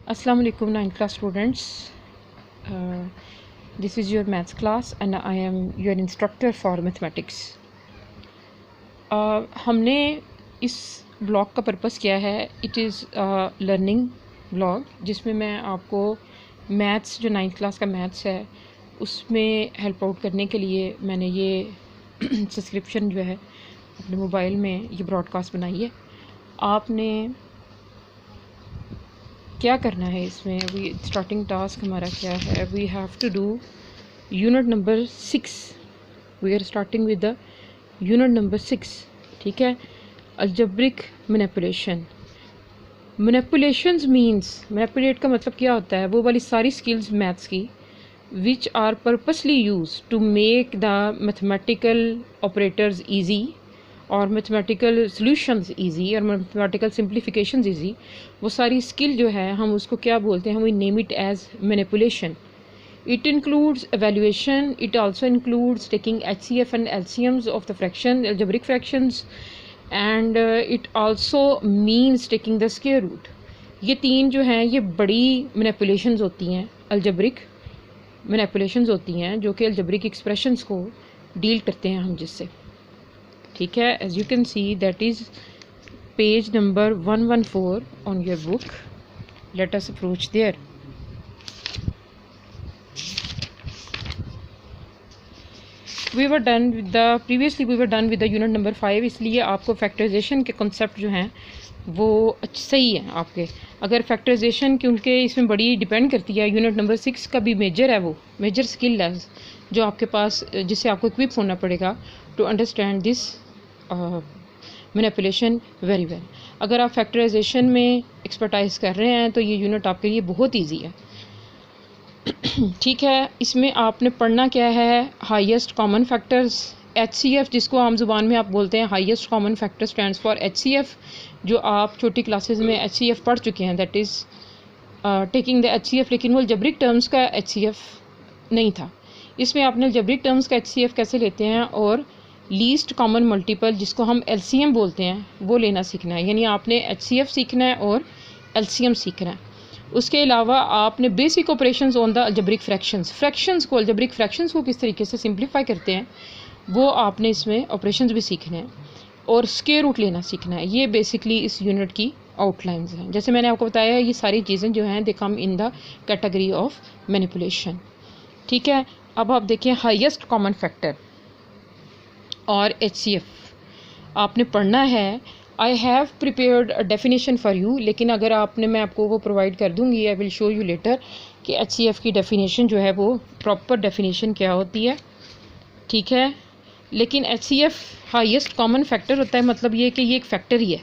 Assalamu alaikum 9th class students. This is your maths class and I am your instructor for mathematics. हमने इस blog का purpose क्या है, it is learning blog जिसमें मैं आपको मैथ्स जो 9th क्लास का मैथ्स है उसमें हेल्प आउट करने के लिए मैंने ये सब्सक्रिप्शन जो है अपने मोबाइल में ये ब्रॉडकास्ट बनाई है। आपने क्या करना है इसमें, वी स्टार्टिंग टास्क हमारा क्या है, we have to do unit number 6। We are starting with the unit number 6, ठीक है। Algebraic manipulation. Manipulations means, manipulate का मतलब क्या होता है, वो वाली सारी स्किल्स मैथ्स की which are purposely use to make the mathematical operators easy और मैथमेटिकल सॉल्यूशंस इजी और मैथमेटिकल सिंप्लीफिकेशंस इजी, वो सारी स्किल जो है हम उसको क्या बोलते हैं, we name it as manipulation. It includes evaluation, it also includes taking HCF and LCMs of the fraction, algebraic fractions, and it also means taking the square root. ये तीन जो हैं ये बड़ी मैनिपुलेशंस होती हैं, अलजेब्रिक मैनिपुलेशंस होती हैं जो कि अलजेब्रिक एक्सप्रेशंस को डील करते हैं हम जिससे, ठीक है। As you can see that is page number 114 on your book. Let us approach there. We were done with the previously we were done with the unit number 5, इसलिए आपको factorisation के कॉन्सेप्ट जो हैं वो सही है आपके। अगर फैक्टराइजेशन क्योंकि इसमें बड़ी डिपेंड करती है, यूनिट नंबर 6 का भी मेजर है, वो मेजर स्किल है जो आपके पास, जिससे आपको इक्विप होना पड़ेगा to understand this manipulation very well. अगर आप फैक्टराइजेशन में एक्सपर्टाइज कर रहे हैं तो ये यूनिट आपके लिए बहुत ईजी है, ठीक है। इसमें आपने पढ़ना क्या है, हाईएस्ट कॉमन फैक्टर्स, HCF जिसको आम जुबान में आप बोलते हैं highest common factor stands for HCF, जो आप छोटी क्लासेस में HCF पढ़ चुके हैं, that is taking the HCF, लेकिन वो अलजेब्रिक टर्म्स का HCF नहीं था। इसमें आपने अलजेब्रिक टर्म्स का HCF कैसे लेते हैं और लीस्ट कॉमन मल्टीपल जिसको हम LCM बोलते हैं वो लेना सीखना है, यानी आपने HCF सीखना है और LCM सीखना है। उसके अलावा आपने basic operations on the algebraic fractions, fractions को, अलजेब्रिक फ्रैक्शंस को किस तरीके से सिंप्लीफाई करते हैं वो आपने इसमें ऑपरेशंस भी सीखने हैं और स्क्वायर रूट लेना सीखना है। ये बेसिकली इस यूनिट की आउटलाइंस हैं। जैसे मैंने आपको बताया ये सारी चीज़ें जो हैं they come in the category of manipulation, ठीक है। अब आप देखें हाईएस्ट कॉमन फैक्टर और HCF आपने पढ़ना है। I have prepared a definition for you, लेकिन अगर आपने, मैं आपको वो प्रोवाइड कर दूंगी, I will show you later कि HCF की डेफिनेशन जो है वो प्रॉपर डेफिनेशन क्या होती है, ठीक है। लेकिन HCF हाईएस्ट कॉमन फैक्टर होता है, मतलब ये कि ये एक फैक्टर ही है।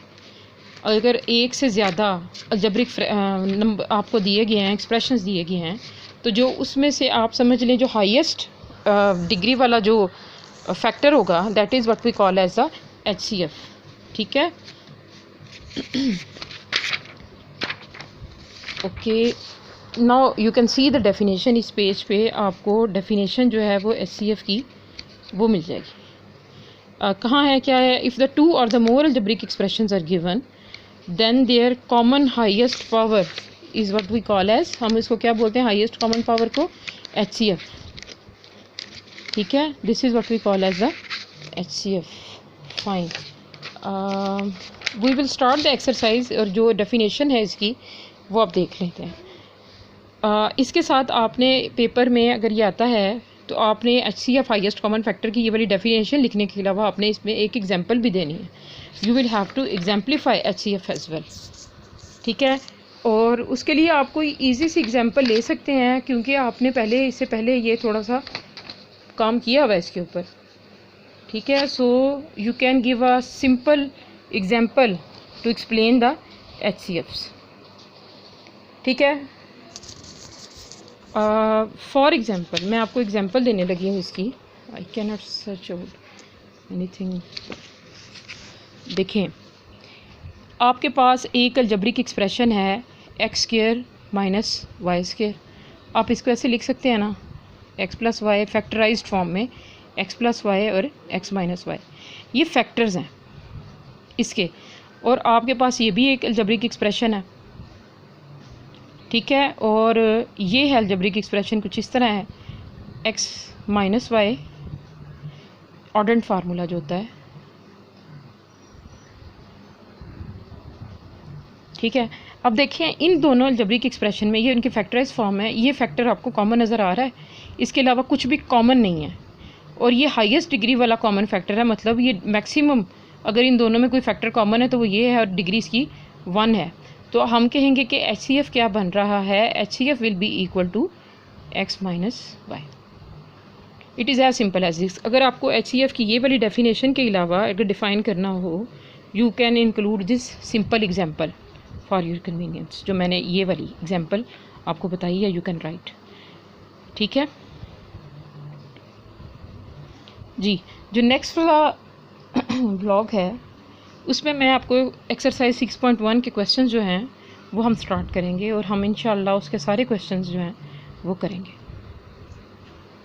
अगर एक से ज़्यादा अलजेब्रिक नंबर आपको दिए गए हैं, एक्सप्रेशंस दिए गए हैं, तो जो उसमें से आप समझ लें जो हाईएस्ट डिग्री वाला जो फैक्टर होगा that is what we call as the HCF, ठीक है। Okay, now you can see the definition. इस पेज पे आपको डेफिनेशन जो है वो HCF की वो मिल जाएगी। कहाँ है, क्या है, इफ़ द टू और the more algebraic expressions are given then there common highest power is what we call as, हम इसको क्या बोलते हैं, हाईएस्ट कॉमन पावर को HCF, ठीक है। This is what we call as the HCF। Fine, we will start the exercise, और जो डेफिनेशन है इसकी वो आप देख लेते हैं। इसके साथ आपने पेपर में अगर ये आता है तो आपने HCF हाईएस्ट कॉमन फैक्टर की ये वाली डेफिनेशन लिखने के अलावा आपने इसमें एक एग्जांपल भी देनी है। You will have to exemplify HCF as well, ठीक है। और उसके लिए आप कोई ईजी सी एग्जांपल ले सकते हैं क्योंकि आपने पहले, इससे पहले ये थोड़ा सा काम किया हुआ है इसके ऊपर, ठीक है। So you can give a simple example to explain the HCFs, ठीक है। फॉर एग्जांपल मैं आपको एग्जांपल देने लगी हूँ इसकी। I can not search out anything. देखें, आपके पास एक अलजेब्रिक एक्सप्रेशन है x² - y²। आप इसको ऐसे लिख सकते हैं ना, x + y फैक्टराइज्ड फॉर्म में, x + y और x - y, ये फैक्टर्स हैं इसके। और आपके पास ये भी एक अलजेब्रिक एक्सप्रेशन है, ठीक है। और ये है अलजेब्रिक एक्सप्रेशन कुछ इस तरह है, x माइनस वाई ऑर्डेंट फार्मूला जो होता है, ठीक है। अब देखिए इन दोनों अलजेब्रिक एक्सप्रेशन में ये इनकी फैक्टराइज फॉर्म है, ये फैक्टर आपको कॉमन नज़र आ रहा है, इसके अलावा कुछ भी कॉमन नहीं है, और ये हाईएस्ट डिग्री वाला कॉमन फैक्टर है, मतलब ये मैक्सिमम अगर इन दोनों में कोई फैक्टर कॉमन है तो वो ये है और डिग्री इसकी 1 है। तो हम कहेंगे कि HCF क्या बन रहा है, HCF will be equal to x minus y. It is as simple as this. अगर आपको HCF की ये वाली डेफिनेशन के अलावा अगर डिफ़ाइन करना हो, you can include this simple example for your convenience, जो मैंने ये वाली एग्जाम्पल आपको बताई है, यू कैन राइट, ठीक है जी। जो नेक्स्ट वाला ब्लॉग है उसमें मैं आपको एक्सरसाइज 6.1 के क्वेश्चंस जो हैं वो हम स्टार्ट करेंगे, और हम इंशाल्लाह उसके सारे क्वेश्चंस जो हैं वो करेंगे।